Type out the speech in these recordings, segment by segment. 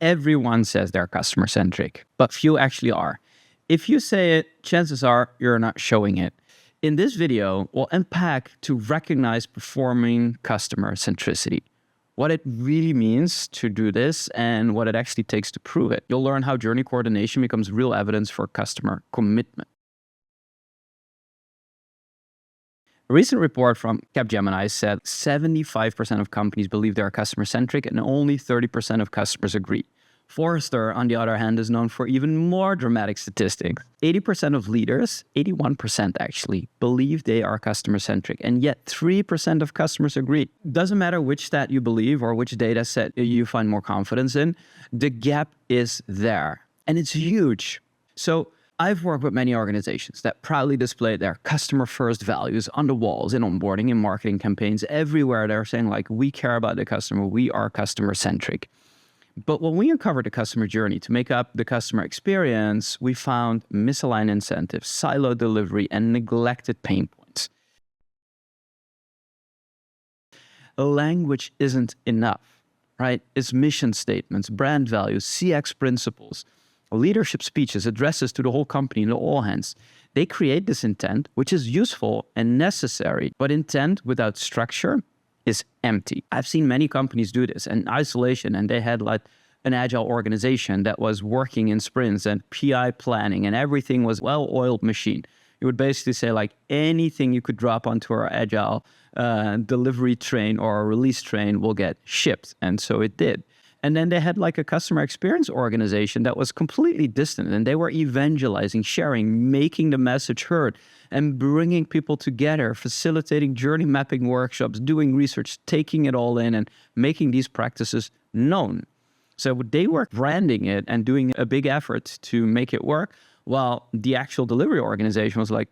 Everyone says they're customer-centric, but few actually are. If you say it, chances are you're not showing it. In this video, we'll unpack to recognize performing customer centricity, what it really means to do this and what it actually takes to prove it. You'll learn how journey coordination becomes real evidence for customer commitment. A recent report from Capgemini said 75% of companies believe they are customer-centric and only 30% of customers agree. Forrester, on the other hand, is known for even more dramatic statistics. 80% of leaders, 81% actually, believe they are customer-centric, and yet 3% of customers agree. Doesn't matter which stat you believe or which data set you find more confidence in, the gap is there, and it's huge. So I've worked with many organizations that proudly display their customer-first values on the walls, in onboarding and marketing campaigns. Everywhere they're saying, like, we care about the customer, we are customer-centric. But when we uncovered the customer journey to make up the customer experience, we found misaligned incentives, siloed delivery, and neglected pain points. Language isn't enough, right? It's mission statements, brand values, CX principles, leadership speeches, addresses to the whole company and all hands. They create this intent, which is useful and necessary, but intent without structure is empty. I've seen many companies do this in isolation, and they had like an agile organization that was working in sprints and PI planning, and everything was well-oiled machine. You would basically say, like, anything you could drop onto our agile delivery train or release train will get shipped. And so it did. And then they had like a customer experience organization that was completely distant, and they were evangelizing, sharing, making the message heard, and bringing people together, facilitating journey mapping workshops, doing research, taking it all in and making these practices known. So they were branding it and doing a big effort to make it work, while the actual delivery organization was like,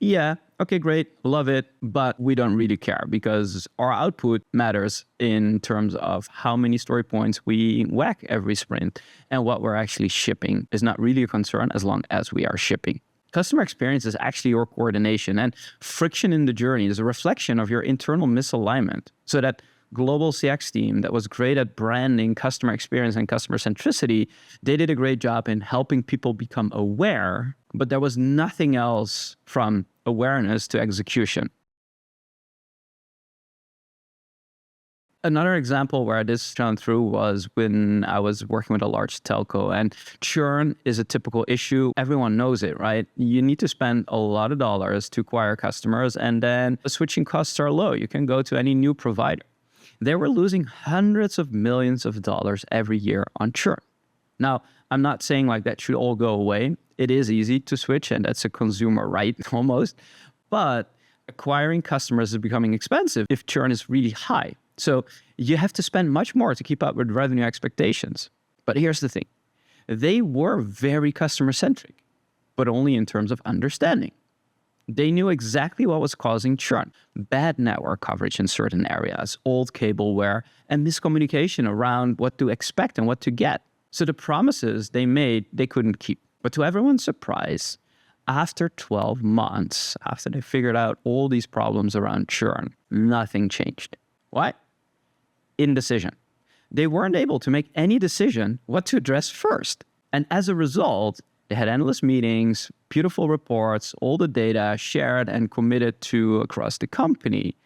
yeah, okay, great, love it, but we don't really care because our output matters in terms of how many story points we whack every sprint, and what we're actually shipping is not really a concern as long as we are shipping. Customer experience is actually your coordination, and friction in the journey is a reflection of your internal misalignment. So that global CX team that was great at branding customer experience and customer centricity, they did a great job in helping people become aware, but there was nothing else from awareness to execution. Another example where this shone through was when I was working with a large telco, and churn is a typical issue. Everyone knows it, right? You need to spend a lot of dollars to acquire customers, and then the switching costs are low. You can go to any new provider. They were losing hundreds of millions of dollars every year on churn. Now, I'm not saying like that should all go away. It is easy to switch, and that's a consumer right almost. But acquiring customers is becoming expensive if churn is really high. So you have to spend much more to keep up with revenue expectations. But here's the thing. They were very customer-centric, but only in terms of understanding. They knew exactly what was causing churn: bad network coverage in certain areas, old cable wear, and miscommunication around what to expect and what to get. So the promises they made, they couldn't keep. But to everyone's surprise, after 12 months, after they figured out all these problems around churn, nothing changed. Why? Indecision. They weren't able to make any decision what to address first. And as a result, they had endless meetings, beautiful reports, all the data shared and committed to across the company.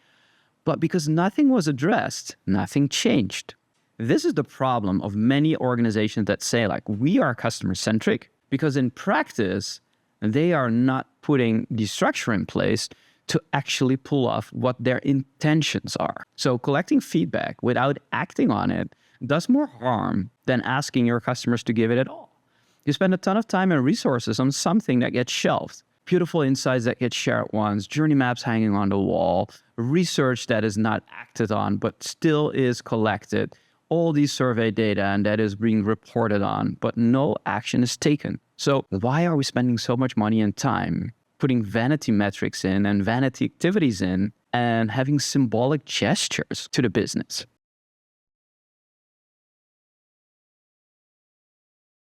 But because nothing was addressed, nothing changed. This is the problem of many organizations that say, like, we are customer-centric, because in practice, they are not putting the structure in place to actually pull off what their intentions are. So collecting feedback without acting on it does more harm than asking your customers to give it at all. You spend a ton of time and resources on something that gets shelved. Beautiful insights that get shared once, journey maps hanging on the wall, research that is not acted on but still is collected, all these survey data and that is being reported on, but no action is taken. So why are we spending so much money and time putting vanity metrics in and vanity activities in and having symbolic gestures to the business?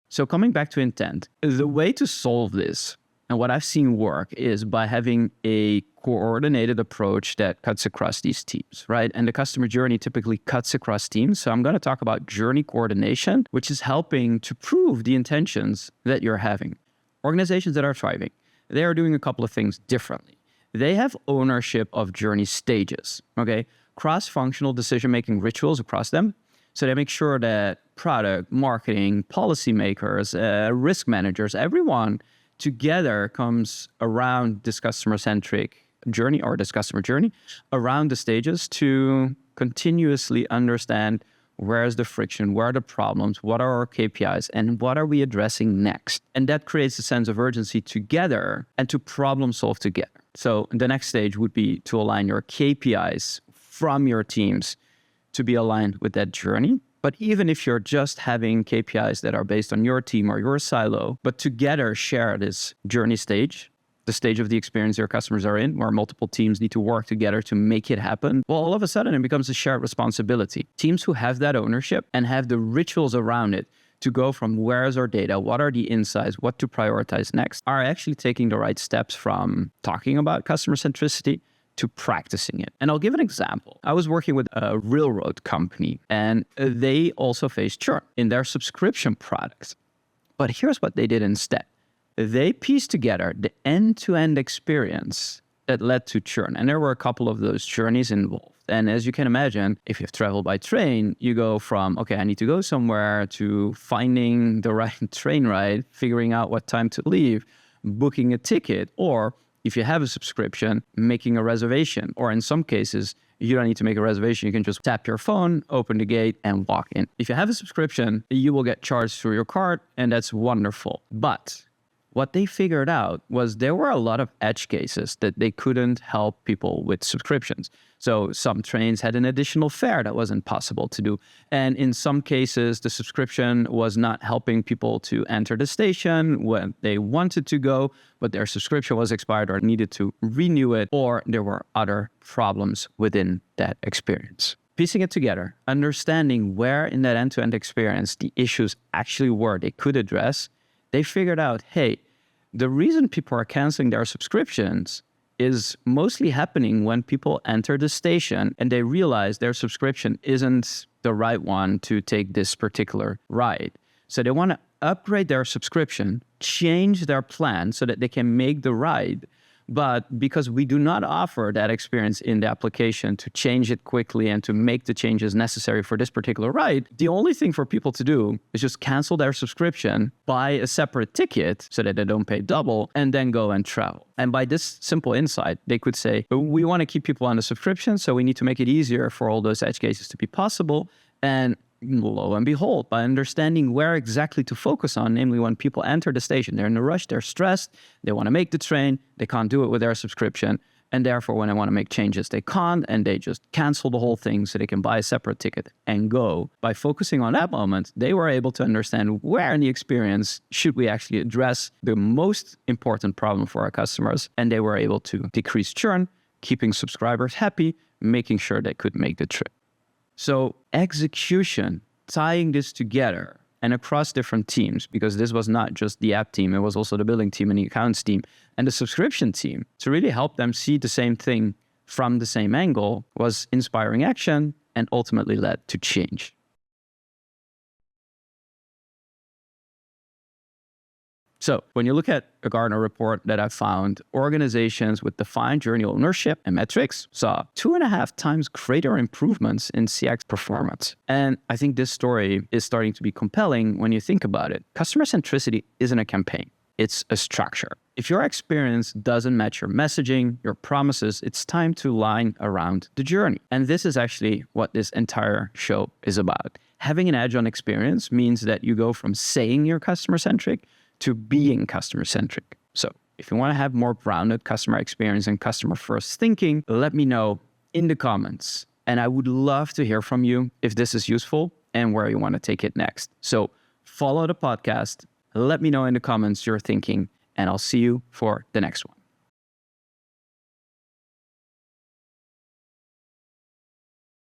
So coming back to intent, the way to solve this And what I've seen work is by having a coordinated approach that cuts across these teams, right? And the customer journey typically cuts across teams. So I'm going to talk about journey coordination, which is helping to prove the intentions that you're having. Organizations that are thriving, they are doing a couple of things differently. They have ownership of journey stages, okay? Cross-functional decision-making rituals across them. So they make sure that product, marketing, policymakers, risk managers, everyone together comes around this customer-centric journey or this customer journey around the stages to continuously understand where is the friction, where are the problems, what are our KPIs, and what are we addressing next? And that creates a sense of urgency together and to problem solve together. So the next stage would be to align your KPIs from your teams to be aligned with that journey. But even if you're just having KPIs that are based on your team or your silo, but together share this journey stage, the stage of the experience your customers are in, where multiple teams need to work together to make it happen, well, all of a sudden it becomes a shared responsibility. Teams who have that ownership and have the rituals around it to go from where is our data, what are the insights, what to prioritize next, are actually taking the right steps from talking about customer centricity to practicing it. And I'll give an example. I was working with a railroad company, and they also faced churn in their subscription products. But here's what they did instead. They pieced together the end-to-end experience that led to churn. And there were a couple of those journeys involved. And as you can imagine, if you've traveled by train, you go from, okay, I need to go somewhere, to finding the right train ride, figuring out what time to leave, booking a ticket, or if you have a subscription, making a reservation. Or in some cases, you don't need to make a reservation. You can just tap your phone, open the gate, and walk in. If you have a subscription, you will get charged through your card, and that's wonderful. But what they figured out was there were a lot of edge cases that they couldn't help people with subscriptions. So some trains had an additional fare that wasn't possible to do. And in some cases, the subscription was not helping people to enter the station when they wanted to go, but their subscription was expired or needed to renew it, or there were other problems within that experience. Piecing it together, understanding where in that end-to-end experience the issues actually were they could address, they figured out, hey, the reason people are canceling their subscriptions is mostly happening when people enter the station and they realize their subscription isn't the right one to take this particular ride. So they want to upgrade their subscription, change their plan so that they can make the ride. But because we do not offer that experience in the application to change it quickly and to make the changes necessary for this particular ride, the only thing for people to do is just cancel their subscription, buy a separate ticket so that they don't pay double, and then go and travel. And by this simple insight, they could say, we want to keep people on the subscription, so we need to make it easier for all those edge cases to be possible. And lo and behold, by understanding where exactly to focus on, namely when people enter the station, they're in a rush, they're stressed, they want to make the train, they can't do it with their subscription, and therefore when they want to make changes, they can't, and they just cancel the whole thing so they can buy a separate ticket and go. By focusing on that moment, they were able to understand where in the experience should we actually address the most important problem for our customers, and they were able to decrease churn, keeping subscribers happy, making sure they could make the trip. So execution, tying this together and across different teams, because this was not just the app team, it was also the billing team and the accounts team and the subscription team, to really help them see the same thing from the same angle, was inspiring action and ultimately led to change. So when you look at a Gartner report that I found, organizations with defined journey ownership and metrics saw 2.5 times greater improvements in CX performance. And I think this story is starting to be compelling when you think about it. Customer centricity isn't a campaign. It's a structure. If your experience doesn't match your messaging, your promises, it's time to line around the journey. And this is actually what this entire show is about. Having an edge on experience means that you go from saying you're customer-centric to being customer-centric. So if you want to have more grounded customer experience and customer-first thinking, let me know in the comments. And I would love to hear from you if this is useful and where you want to take it next. So follow the podcast, let me know in the comments your thinking, and I'll see you for the next one.